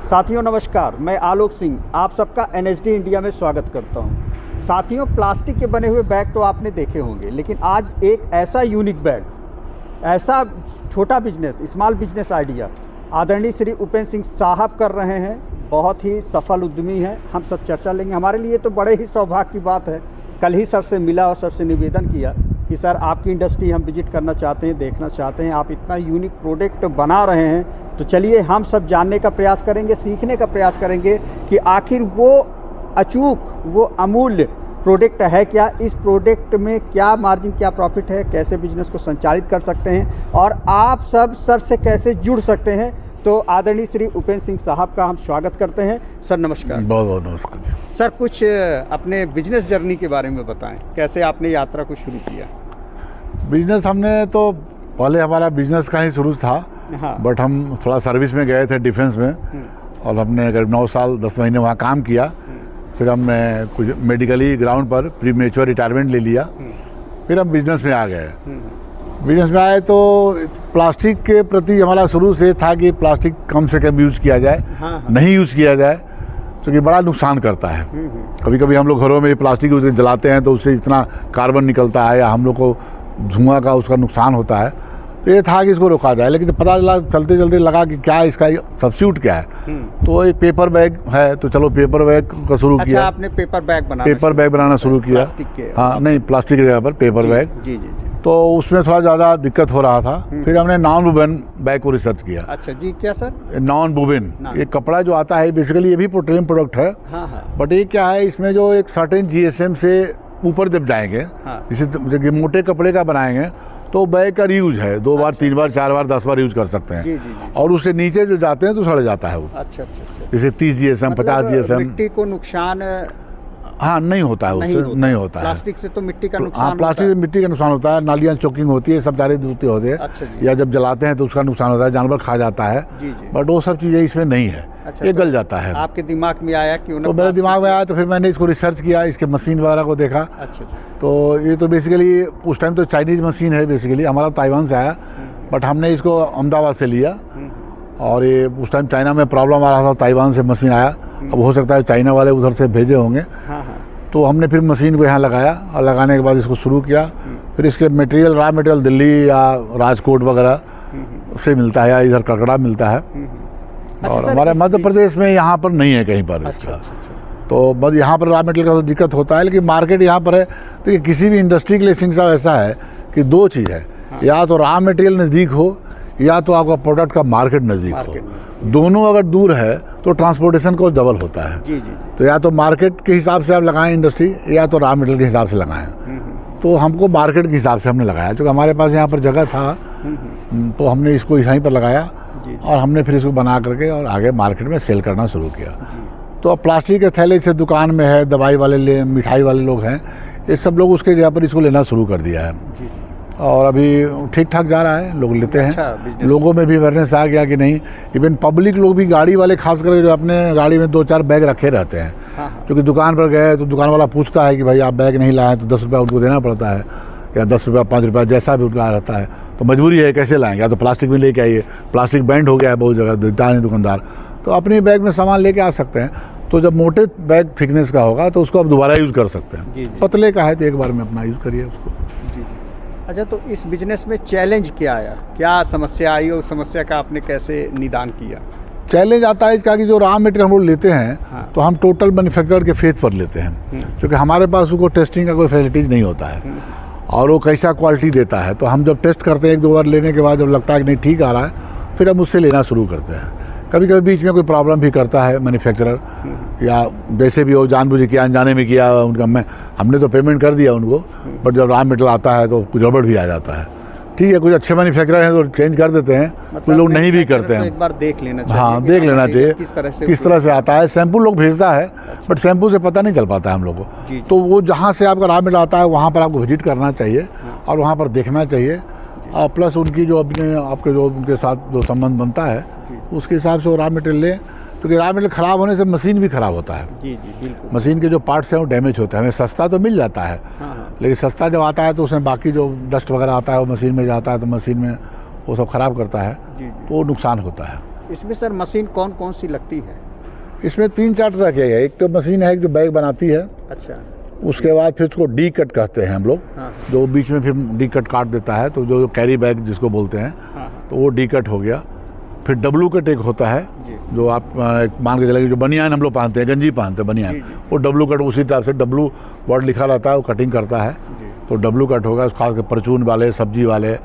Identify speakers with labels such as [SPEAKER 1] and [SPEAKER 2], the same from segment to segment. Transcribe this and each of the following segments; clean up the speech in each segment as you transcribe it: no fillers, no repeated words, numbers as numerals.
[SPEAKER 1] साथियों नमस्कार, मैं आलोक सिंह आप सबका एनएसडी इंडिया में स्वागत करता हूं। साथियों, प्लास्टिक के बने हुए बैग तो आपने देखे होंगे, लेकिन आज एक ऐसा यूनिक बैग, ऐसा छोटा बिजनेस, स्मॉल बिजनेस आइडिया आदरणीय श्री उपेंद्र सिंह साहब कर रहे हैं। बहुत ही सफल उद्यमी हैं। हम सब चर्चा लेंगे। हमारे लिए तो बड़े ही सौभाग्य की बात है। कल ही सर से मिला और सर से निवेदन किया कि सर आपकी इंडस्ट्री हम विजिट करना चाहते हैं, देखना चाहते हैं, आप इतना यूनिक प्रोडक्ट बना रहे हैं। तो चलिए हम सब जानने का प्रयास करेंगे, सीखने का प्रयास करेंगे कि आखिर वो अचूक, वो अमूल्य प्रोडक्ट है क्या, इस प्रोडक्ट में क्या मार्जिन, क्या प्रॉफिट है, कैसे बिजनेस को संचालित कर सकते हैं और आप सब सर से कैसे जुड़ सकते हैं। तो आदरणीय श्री उपेंद्र सिंह साहब का हम स्वागत करते हैं। सर नमस्कार।
[SPEAKER 2] बहुत बहुत नमस्कार।
[SPEAKER 1] सर कुछ अपने बिजनेस जर्नी के बारे में बताएं, कैसे आपने यात्रा को शुरू किया।
[SPEAKER 2] बिजनेस हमने तो पहले हमारा बिजनेस का ही शुरू था।
[SPEAKER 1] हाँ।
[SPEAKER 2] बट हम थोड़ा सर्विस में गए थे डिफेंस में और हमने करीब 9 साल 10 महीने वहाँ काम किया। फिर हमने कुछ मेडिकली ग्राउंड पर प्री मेच्योर रिटायरमेंट ले लिया। फिर हम बिजनेस में आ गए। बिजनेस में आए तो प्लास्टिक के प्रति हमारा शुरू से था कि प्लास्टिक कम से कम यूज़ किया जाए।
[SPEAKER 1] हाँ।
[SPEAKER 2] नहीं यूज़ किया जाए क्योंकि बड़ा नुकसान करता है। कभी कभी हम लोग घरों में प्लास्टिक यूज जलाते हैं तो उससे इतना कार्बन निकलता है या हम लोग को धुआं का उसका नुकसान होता है। तो ये था कि इसको रोका जाए, लेकिन पता चला चलते चलते लगा कि क्या इसका सब्स्टिट्यूट क्या है। तो एक पेपर बैग है, तो चलो पेपर बैग का शुरू किया।
[SPEAKER 1] आपने पेपर बैग बनाना
[SPEAKER 2] शुरू किया।
[SPEAKER 1] प्लास्टिक के?
[SPEAKER 2] हाँ, नहीं, प्लास्टिक की जगह पर पेपर बैग।
[SPEAKER 1] जी जी जी।
[SPEAKER 2] तो उसमें थोड़ा ज़्यादा दिक्कत हो रहा था। फिर हमने नॉन वुवन बैग को रिसर्च किया।
[SPEAKER 1] अच्छा जी, क्या सर?
[SPEAKER 2] नॉन वुवन, ये कपड़ा जो आता है बेसिकली ये भी पेट्रोलियम प्रोडक्ट है।
[SPEAKER 1] हाँ।
[SPEAKER 2] बट ये क्या है, इसमें जो एक सर्टेन जीएसएम से ऊपर जब जाएंगे, जैसे मोटे कपड़े का बनाएंगे तो बैग का रीयूज है 2 बार, 3 बार, 4 बार, 10 बार यूज कर सकते हैं।
[SPEAKER 1] जी।
[SPEAKER 2] और उससे नीचे जो जाते हैं तो सड़ जाता है वो। अच्छा। जैसे 30 जीएसएम, 50 जीएसएम।
[SPEAKER 1] मिट्टी को नुकसान
[SPEAKER 2] हाँ नहीं होता है, उससे नहीं होता है।
[SPEAKER 1] प्लास्टिक से तो मिट्टी का नुकसान।
[SPEAKER 2] हाँ, प्लास्टिक से मिट्टी का नुकसान होता है। नालियाँ चोकिंग होती है, सब सारे दूसरे होते हैं।
[SPEAKER 1] अच्छा।
[SPEAKER 2] या जब जलाते हैं तो उसका नुकसान होता है, जानवर खा जाता है। बट वो सब चीज़ें इसमें नहीं है।
[SPEAKER 1] अच्छा,
[SPEAKER 2] ये गल जाता है।
[SPEAKER 1] आपके दिमाग में आया कि
[SPEAKER 2] तो मेरे दिमाग में आया, तो फिर मैंने इसको रिसर्च किया, इसके मशीन वगैरह को देखा।
[SPEAKER 1] अच्छा।
[SPEAKER 2] तो ये तो बेसिकली उस टाइम तो चाइनीज मशीन है, बेसिकली हमारा ताइवान से आया। बट हमने इसको अहमदाबाद से लिया और ये उस टाइम चाइना में प्रॉब्लम आ रहा था, ताइवान से मशीन आया। अब हो सकता है चाइना वाले उधर से भेजे होंगे। तो हमने फिर मशीन को यहाँ लगाया और लगाने के बाद इसको शुरू किया। फिर इसके मटेरियल, रॉ मटेरियल दिल्ली या राजकोट वगैरह से मिलता है या इधर ककड़ा मिलता है। और हमारे मध्य प्रदेश में यहाँ पर नहीं है कहीं पर इसका। तो बस यहाँ पर रॉ मटेरियल का तो दिक्कत होता है, लेकिन मार्केट यहाँ पर है। तो किसी भी इंडस्ट्री के लिए सिंह साहब ऐसा है कि 2 चीज़ है, या तो रॉ मटेरियल नज़दीक हो या तो आपका प्रोडक्ट का मार्केट नज़दीक हो। दोनों अगर दूर है तो ट्रांसपोर्टेशन को डबल होता है। जी। तो या तो मार्केट के हिसाब से आप लगाएं इंडस्ट्री, या तो रॉ मटेरियल के हिसाब से लगाएं। तो हमको मार्केट के हिसाब से हमने लगाया, क्योंकि हमारे पास यहाँ पर जगह था। तो हमने इसको यहीं पर लगाया और हमने फिर इसको बना करके और आगे मार्केट में सेल करना शुरू किया। तो अब प्लास्टिक के थैले से दुकान में है, दवाई वाले मिठाई वाले लोग हैं, ये सब लोग उसके जगह पर इसको लेना शुरू कर दिया है। और अभी ठीक ठाक जा रहा है, लोग लेते हैं। अच्छा, लोगों में भी अवेयरनेस आ गया कि नहीं। इवन पब्लिक लोग भी, गाड़ी वाले खास करके, जो अपने गाड़ी में 2-4 बैग रखे रहते हैं। क्योंकि दुकान पर गए तो दुकान वाला पूछता है कि भाई आप बैग नहीं लाए, तो 10 रुपया उनको देना पड़ता है, या 10 रुपया 5 रुपया जैसा भी उनका रहता है। तो मजबूरी है, कैसे लाएंगे, या तो प्लास्टिक में लेके आइए। प्लास्टिक बैंड हो गया है बहुत जगह, देता नहीं दुकानदार। तो अपने बैग में सामान लेके आ सकते हैं। तो जब मोटे बैग थिकनेस का होगा तो उसको आप दोबारा यूज़ कर सकते हैं। पतले का है तो एक बार में अपना यूज़ करिए उसको।
[SPEAKER 1] अच्छा, तो इस बिजनेस में चैलेंज क्या आया, क्या समस्या आई और समस्या का आपने कैसे निदान किया?
[SPEAKER 2] चैलेंज आता है इसका कि जो रॉ मटेरियल हम लोग लेते हैं तो हम टोटल मैन्युफैक्चरर के फेथ पर लेते हैं, क्योंकि हमारे पास उसको टेस्टिंग का कोई फैसिलिटीज़ नहीं होता है और वो कैसा क्वालिटी देता है। तो हम जब टेस्ट करते हैं 1-2 बार लेने के बाद, जब लगता है कि नहीं ठीक आ रहा है, फिर हम उससे लेना शुरू करते हैं। कभी कभी बीच में कोई प्रॉब्लम भी करता है मैन्युफैक्चरर, या जैसे भी हो, जानबूझ के अनजाने में किया उनका, हमने तो पेमेंट कर दिया उनको, बट जब रॉ मटेरियल आता है तो कुछ गड़बड़ भी आ जाता है। ठीक है, कुछ अच्छे मैन्युफैक्चरर हैं तो चेंज कर देते हैं, कुछ लोग नहीं भी करते हैं।
[SPEAKER 1] एक बार देख लेना चाहिए।
[SPEAKER 2] हाँ, देख लेना चाहिए किस तरह से आता है। सैंपल लोग भेजता है, बट सैंपल से पता नहीं चल पाता है हम लोग को। तो वो जहाँ से आपका रॉ मटेरियल आता है वहाँ पर आपको विजिट करना चाहिए और वहाँ पर देखना चाहिए। और प्लस उनकी जो अपने आपके जो उनके साथ जो संबंध बनता है उसके हिसाब से वो रॉ मटेरियल लें, क्योंकि रॉ मटेरियल ख़राब होने से मशीन भी ख़राब होता है।
[SPEAKER 1] जी बिल्कुल।
[SPEAKER 2] मशीन के जो पार्ट्स हैं वो डैमेज होते हैं। हमें सस्ता तो मिल जाता है, लेकिन सस्ता जब आता है तो उसमें बाकी जो डस्ट वगैरह आता है वो मशीन में जाता है, तो मशीन में वो सब ख़राब करता है, तो वो नुकसान होता है।
[SPEAKER 1] इसमें सर मशीन कौन कौन सी लगती है?
[SPEAKER 2] इसमें 3-4 तरह के है। एक तो मशीन है जो बैग बनाती है,
[SPEAKER 1] अच्छा।
[SPEAKER 2] उसके बाद फिर उसको डी कट कहते हैं हम लोग,
[SPEAKER 1] हाँ।
[SPEAKER 2] जो बीच में फिर डी कट काट देता है, तो जो कैरी बैग जिसको बोलते हैं,
[SPEAKER 1] हाँ।
[SPEAKER 2] तो वो डी कट हो गया। फिर डब्लू कट एक होता है
[SPEAKER 1] जी।
[SPEAKER 2] जो आप मान के चलेंगे, जो बनियान हम लोग पहनते हैं, गंजी पहनते हैं बनियान,
[SPEAKER 1] जी, जी।
[SPEAKER 2] वो डब्लू कट उसी तरह से डब्लू वर्ड लिखा रहता है, वो कटिंग करता है,
[SPEAKER 1] जी।
[SPEAKER 2] तो डब्लू कट होगा। खास कर परचून वाले, सब्जी वाले,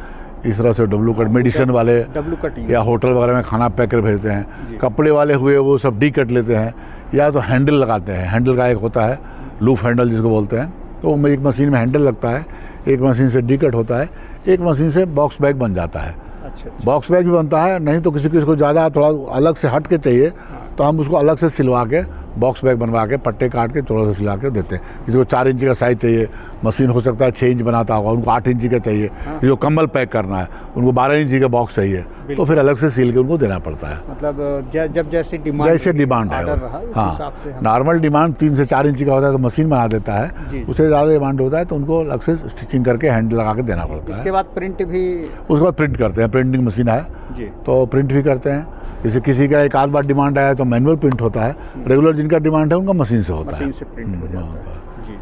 [SPEAKER 2] इस तरह से डब्लू कट, मेडिसिन वाले
[SPEAKER 1] डब्लू कट
[SPEAKER 2] या होटल वगैरह में खाना पैक कर भेजते
[SPEAKER 1] जी।
[SPEAKER 2] हैं। कपड़े वाले हुए वो सब डी कट लेते हैं, या तो हैंडल लगाते हैं। हैंडल का एक होता है लूफ हैंडल जिसको बोलते हैं, तो एक मशीन में हैंडल लगता है, एक मशीन से डी कट होता है, एक मशीन से बॉक्स बैग बन जाता है।
[SPEAKER 1] अच्छा।
[SPEAKER 2] बॉक्स बैग भी बनता है, नहीं तो किसी को ज़्यादा थोड़ा अलग से हट के चाहिए तो हम उसको अलग से सिलवा के बॉक्स बैग बनवा के पट्टे काट के थोड़ा सा सिला के देते हैं। किसी को 4 इंच का साइज़ चाहिए, मशीन हो सकता है 6 इंच बनाता होगा, उनको 8 इंच का चाहिए। जो कम्बल पैक करना है उनको 12 इंच का बॉक्स चाहिए, तो फिर अलग से सिल के उनको देना पड़ता है।
[SPEAKER 1] मतलब जब जैसे डिमांड
[SPEAKER 2] है
[SPEAKER 1] ऑर्डर रहा उस हिसाब से
[SPEAKER 2] हाँ। नॉर्मल डिमांड 3 से 4 इंच का होता है तो मशीन बना देता है, उससे ज़्यादा डिमांड होता है तो उनको अलग से स्टिचिंग करके हैंडल लगा के देना पड़ता है।
[SPEAKER 1] इसके बाद प्रिंट भी,
[SPEAKER 2] उसके बाद प्रिंट करते हैं, प्रिंटिंग मशीन है
[SPEAKER 1] जी, तो
[SPEAKER 2] प्रिंट भी करते हैं। जैसे किसी का एक आध बार डिमांड आया तो मैनुअल प्रिंट होता है, रेगुलर जिनका डिमांड है उनका मशीन से होता है।
[SPEAKER 1] मशीन से प्रिंट हो जाता है जी।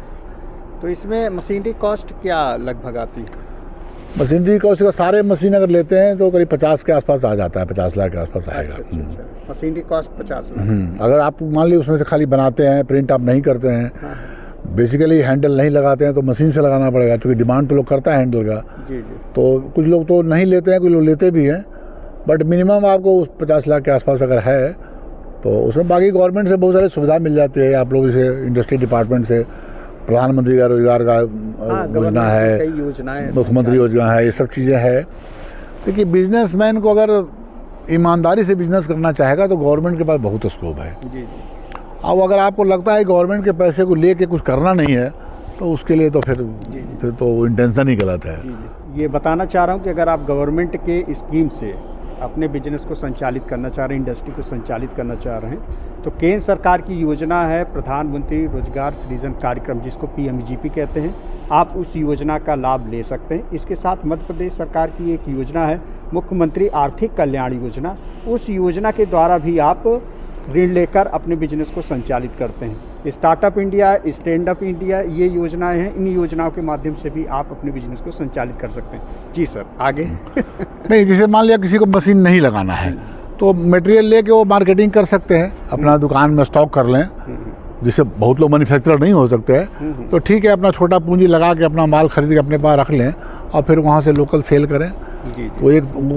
[SPEAKER 1] तो इसमें मशीनरी कॉस्ट क्या लगभग आती है?
[SPEAKER 2] मशीनरी कॉस्ट का सारे मशीन अगर लेते हैं तो करीब 50 के आसपास आ जाता है, 50 लाख के आसपास आएगा।
[SPEAKER 1] अच्छा। Machinery cost 50 lakh.
[SPEAKER 2] अगर आप मान लीजिए उसमें से खाली बनाते हैं, प्रिंट आप नहीं करते हैं, बेसिकली हैंडल नहीं लगाते हैं, तो मशीन से लगाना पड़ेगा, क्योंकि डिमांड तो लोग करता है हैंडल का।
[SPEAKER 1] जी।
[SPEAKER 2] तो कुछ लोग तो नहीं लेते हैं, कुछ लोग लेते भी हैं, बट मिनिमम आपको 50 लाख के आसपास अगर है तो उसमें बाकी गवर्नमेंट से बहुत सारी सुविधा मिल जाती है। आप लोग इसे इंडस्ट्री डिपार्टमेंट से प्रधानमंत्री का रोजगार का योजना है, मुख्यमंत्री योजना है, ये सब चीज़ें हैं। देखिए बिजनेसमैन को अगर ईमानदारी से बिजनेस करना चाहेगा तो गवर्नमेंट के पास बहुत स्कोप है। अब अगर आपको लगता है गवर्नमेंट के पैसे को लेके कुछ करना नहीं है तो उसके लिए तो फिर तो इंटेंशन ही गलत है।
[SPEAKER 1] ये बताना चाह रहा हूँ कि अगर आप गवर्नमेंट के स्कीम से अपने बिजनेस को संचालित करना चाह रहे हैं, इंडस्ट्री को संचालित करना चाह रहे हैं, तो केंद्र सरकार की योजना है प्रधानमंत्री रोजगार सृजन कार्यक्रम, जिसको PMGP कहते हैं। आप उस योजना का लाभ ले सकते हैं। इसके साथ मध्य प्रदेश सरकार की एक योजना है मुख्यमंत्री आर्थिक कल्याण योजना, उस योजना के द्वारा भी आप ऋण लेकर अपने बिजनेस को संचालित करते हैं। Startup India, stand up India, ये योजनाएं हैं। इन योजनाओं के माध्यम से भी आप अपने बिजनेस को संचालित कर सकते हैं। जी सर, आगे।
[SPEAKER 2] नहीं, जैसे मान लिया किसी को मशीन नहीं लगाना है तो मटेरियल लेके वो मार्केटिंग कर सकते हैं, अपना दुकान में स्टॉक कर लें। जिससे बहुत लोग मैन्युफैक्चरर नहीं हो सकते हैं तो ठीक है, अपना छोटा पूंजी लगा के अपना माल खरीद के अपने पास रख लें और फिर वहाँ से लोकल सेल करें। वो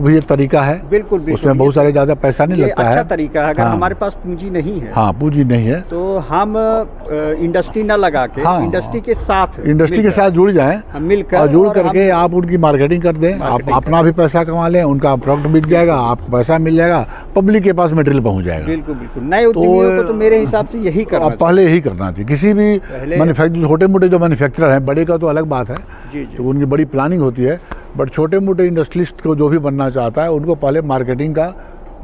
[SPEAKER 2] भी एक तरीका है।
[SPEAKER 1] बिल्कुल।
[SPEAKER 2] उसमें बहुत सारे ज़्यादा पैसा नहीं लगता है।
[SPEAKER 1] अच्छा तरीका है। अगर हमारे पास पूंजी नहीं है,
[SPEAKER 2] पूंजी नहीं है,
[SPEAKER 1] तो हम इंडस्ट्री न लगा के इंडस्ट्री के साथ
[SPEAKER 2] जुड़ जाएं,
[SPEAKER 1] मिलकर
[SPEAKER 2] और जुड़ करके आप उनकी मार्केटिंग कर दें। आप अपना भी पैसा कमा लें, उनका प्रोडक्ट बिक जाएगा, आपको पैसा मिल जाएगा, पब्लिक के पास मटेरियल पहुंच जाएगा।
[SPEAKER 1] बिल्कुल। नए उद्यमियों को तो मेरे हिसाब से यही करना चाहिए।
[SPEAKER 2] पहले यही करना चाहिए। किसी भी मैन्युफैक्चर, छोटे मोटे जो मैन्युफैक्चरर हैं, बड़े का तो अलग बात है, तो उनकी बड़ी प्लानिंग होती है, बट छोटे मोटे इंडस्ट्रियलिस्ट को जो भी बनना चाहता है उनको पहले मार्केटिंग का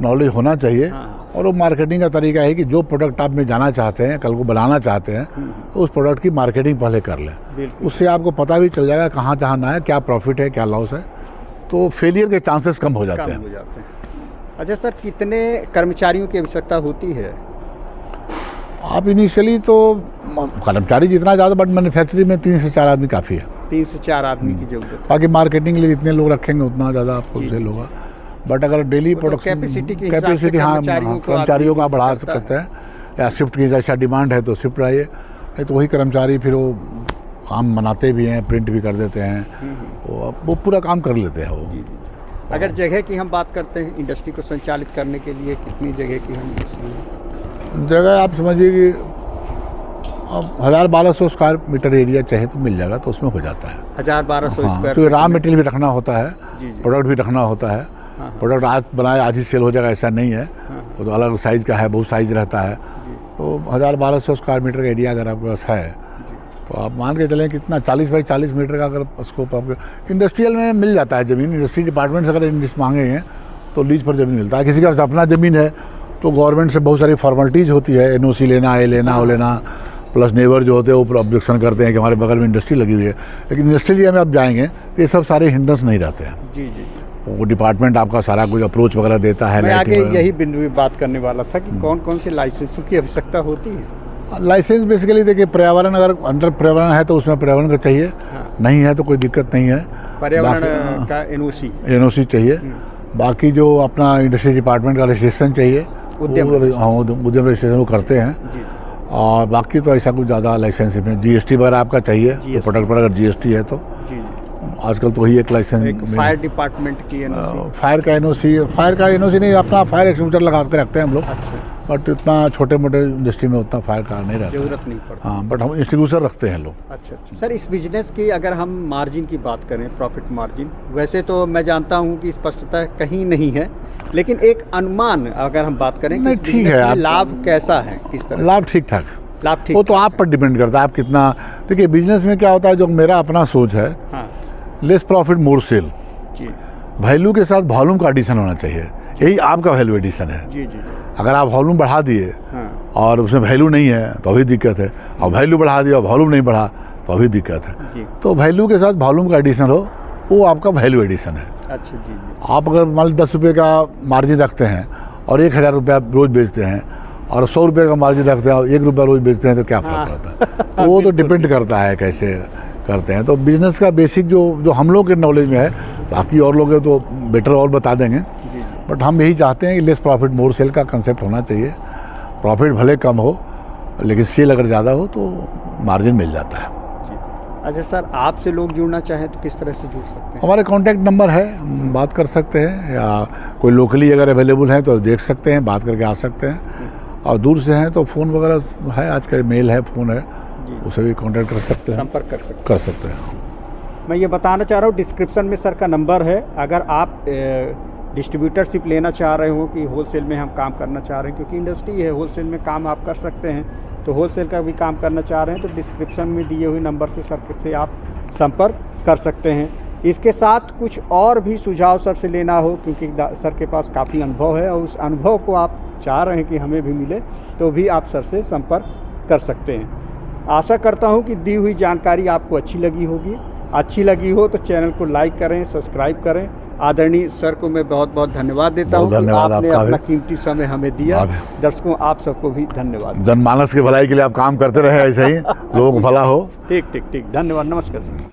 [SPEAKER 2] नॉलेज होना चाहिए। और वो मार्केटिंग का तरीका है कि जो प्रोडक्ट आप में जाना चाहते हैं, कल को बनाना चाहते हैं, तो उस प्रोडक्ट की मार्केटिंग पहले कर लें। उससे आपको पता भी चल जाएगा कहाँ जाना है, क्या प्रॉफिट है, क्या लॉस है, तो फेलियर के चांसेस कम हो जाते हैं।
[SPEAKER 1] अच्छा सर, कितने कर्मचारियों की आवश्यकता होती है?
[SPEAKER 2] आप इनिशियली तो कर्मचारी जितना ज़्यादा, बट मैन्युफैक्चरिंग में 3 से 4 आदमी काफ़ी है।
[SPEAKER 1] 3 से 4 आदमी की जरूरत है।
[SPEAKER 2] बाकी मार्केटिंग के लिए जितने लोग रखेंगे उतना ज़्यादा आपको सेल होगा। बट अगर डेली प्रोडक्शन कैपेसिटी कर्मचारियों का बढ़ा सकते हैं, या शिफ्ट की जैसा डिमांड है तो शिफ्ट रहिए, नहीं तो वही कर्मचारी फिर वो काम बनाते भी हैं, प्रिंट भी कर देते हैं, वो पूरा काम कर लेते हैं वो।
[SPEAKER 1] अगर जगह की हम बात करते हैं इंडस्ट्री को संचालित करने के लिए, कितनी जगह की हम
[SPEAKER 2] जगह आप समझिए कि 1000-1200 स्क्वायर मीटर एरिया चाहे तो मिल जाएगा, तो उसमें हो जाता है।
[SPEAKER 1] 1000-1200 स्क्वायर।
[SPEAKER 2] तो रॉ मटेरियल भी रखना होता है, प्रोडक्ट भी रखना होता है। प्रोडक्ट आज बनाए आज ही सेल हो जाएगा ऐसा नहीं है, वो तो अलग साइज़ का है, बहुत साइज़ रहता है। तो 1000-1200 स्क्वायर मीटर का एरिया अगर आपके पास है तो आप मान के चलें कितना 40 बाई 40 मीटर का अगर स्कोप आपके इंडस्ट्रियल में मिल जाता है ज़मीन। इंडस्ट्री डिपार्टमेंट से अगर मांगेंगे तो लीज पर ज़मीन मिलता है। किसी का अपना ज़मीन है तो गवर्नमेंट से बहुत सारी फॉर्मेलिटीज़ होती है, NOC लेना, ये लेना, वो लेना, प्लस नेबर जो होते हैं वो ऑब्जेक्शन करते हैं कि हमारे बगल में इंडस्ट्री लगी हुई है। लेकिन इंडस्ट्रियल एरिया में आप जाएंगे तो ये सब सारे हिंड्रेंस नहीं रहते हैं। वो डिपार्टमेंट आपका सारा कुछ अप्रोच वगैरह देता है।
[SPEAKER 1] मैं आगे
[SPEAKER 2] लाइटिंग वगैरह।
[SPEAKER 1] यही बिंदु पे बात करने वाला था कि कौन कौन से लाइसेंसों की आवश्यकता होती है।
[SPEAKER 2] लाइसेंस बेसिकली देखिए, पर्यावरण अगर अंडर पर्यावरण है तो उसमें पर्यावरण का चाहिए,
[SPEAKER 1] हाँ।
[SPEAKER 2] नहीं है तो कोई दिक्कत नहीं है।
[SPEAKER 1] पर्यावरण
[SPEAKER 2] बाकी-
[SPEAKER 1] का एनओसी,
[SPEAKER 2] एनओसी चाहिए। बाकी जो अपना इंडस्ट्री डिपार्टमेंट का रजिस्ट्रेशन चाहिए,
[SPEAKER 1] उद्यम
[SPEAKER 2] वो-
[SPEAKER 1] रजिस्ट्रेशन।
[SPEAKER 2] हाँ, उद्यम रजिस्ट्रेशन वो करते हैं।
[SPEAKER 1] जी
[SPEAKER 2] और बाकी तो ऐसा कुछ ज़्यादा लाइसेंस में जीएसटी वगैरह आपका चाहिए, तो
[SPEAKER 1] GST।
[SPEAKER 2] प्रोडक्ट पर अगर जीएसटी है तो
[SPEAKER 1] जी जी।
[SPEAKER 2] आजकल तो वही एक लाइसेंस।
[SPEAKER 1] एक फायर डिपार्टमेंट की एनओसी।
[SPEAKER 2] फायर का एनओसी नहीं, अपना फायर एक्सटिंग्विशर लगा के रखते हैं हम लोग,
[SPEAKER 1] अच्छा,
[SPEAKER 2] बट इतना छोटे मोटे इंडस्ट्री में उतना फायर का नहीं रहता।
[SPEAKER 1] जरूरत नहीं पड़ती।
[SPEAKER 2] हाँ, बट हम एक्सटिंग्विशर रखते हैं लोग।
[SPEAKER 1] अच्छा अच्छा सर, इस बिजनेस की अगर हम मार्जिन की बात करें, प्रॉफिट मार्जिन, वैसे तो मैं जानता हूँ कि स्पष्टता कहीं नहीं है, लेकिन एक अनुमान अगर हम बात करें कि
[SPEAKER 2] नहीं,
[SPEAKER 1] इस
[SPEAKER 2] ठीक
[SPEAKER 1] बिजनेस
[SPEAKER 2] है,
[SPEAKER 1] में
[SPEAKER 2] आप-
[SPEAKER 1] लाभ कैसा है, किस तरह
[SPEAKER 2] लाभ ठीक ठाक,
[SPEAKER 1] से? लाभ ठीक
[SPEAKER 2] वो तो आप पर डिपेंड करता है आप कितना। देखिए बिजनेस में क्या होता है, जो मेरा अपना सोच है,
[SPEAKER 1] हाँ
[SPEAKER 2] लेस प्रॉफिट मोर सेल।
[SPEAKER 1] जी
[SPEAKER 2] वैल्यू के साथ वॉल्यूम का एडिशन होना चाहिए, यही आपका वैल्यू एडिशन है।
[SPEAKER 1] जी जी।
[SPEAKER 2] अगर आप वॉल्यूम बढ़ा दिए
[SPEAKER 1] हाँ
[SPEAKER 2] और उसमें वैल्यू नहीं है तो अभी दिक्कत है, और वैल्यू बढ़ा दिया और वॉल्यूम नहीं बढ़ा तो अभी दिक्कत है।
[SPEAKER 1] जी।
[SPEAKER 2] तो वैल्यू के साथ वॉल्यूम का एडिशन हो, वो आपका वैल्यू एडिशन है।
[SPEAKER 1] अच्छा जी जी।
[SPEAKER 2] आप अगर मान लो 10 रुपये का मार्जिन रखते हैं और 1000 रुपया रोज़ बेचते हैं, और 100 रुपये का मार्जिन रखते हैं और 1 रुपया रोज़ बेचते हैं, तो क्या
[SPEAKER 1] हाँ।
[SPEAKER 2] फ़र्क पड़ता है? तो वो तो डिपेंड करता है कैसे करते हैं। तो बिजनेस का बेसिक जो हम लोग के नॉलेज में है, बाकी और लोग तो बेटर और बता देंगे,
[SPEAKER 1] जी जी।
[SPEAKER 2] बट हम यही चाहते हैं कि लेस प्रॉफिट मोर सेल का कंसेप्ट होना चाहिए। प्रॉफिट भले कम हो लेकिन सेल अगर ज़्यादा हो तो मार्जिन मिल जाता है।
[SPEAKER 1] जी। अच्छा सर, आपसे लोग जुड़ना चाहें तो किस तरह से जुड़ सकते हैं?
[SPEAKER 2] हमारे कॉन्टैक्ट नंबर है, बात कर सकते हैं, या कोई लोकली अगर अवेलेबल है तो देख सकते हैं, बात करके आ सकते हैं, और दूर से हैं तो फ़ोन वगैरह है, आजकल मेल है, फ़ोन है,
[SPEAKER 1] जी।
[SPEAKER 2] उसे भी कांटेक्ट कर सकते हैं।
[SPEAKER 1] संपर्क कर सकते हैं। मैं ये बताना चाह रहा हूँ, डिस्क्रिप्शन में सर का नंबर है। अगर आप डिस्ट्रीब्यूटरशिप लेना चाह रहे हो कि होलसेल में हम काम करना चाह रहे हैं, क्योंकि इंडस्ट्री है, होलसेल में काम आप कर सकते हैं, तो होलसेल का भी काम करना चाह रहे हैं तो डिस्क्रिप्शन में दिए हुए नंबर से सर से आप संपर्क कर सकते हैं। इसके साथ कुछ और भी सुझाव सर से लेना हो, क्योंकि सर के पास काफ़ी अनुभव है और उस अनुभव को आप चाह रहे हैं कि हमें भी मिले, तो भी आप सर से संपर्क कर सकते हैं। आशा करता हूं कि दी हुई जानकारी आपको अच्छी लगी होगी। अच्छी लगी हो तो चैनल को लाइक करें, सब्सक्राइब करें। आदरणीय सर को मैं बहुत बहुत धन्यवाद देता हूं कि
[SPEAKER 2] धन्यवाद
[SPEAKER 1] आपने
[SPEAKER 2] आपका
[SPEAKER 1] अपना
[SPEAKER 2] भी।
[SPEAKER 1] कीमती समय हमें दिया। दर्शकों, आप सबको भी धन्यवाद।
[SPEAKER 2] जनमानस की भलाई के लिए आप काम करते रहे ऐसे ही, लोगों को भला हो।
[SPEAKER 1] ठीक ठीक ठीक, धन्यवाद, नमस्कार सर।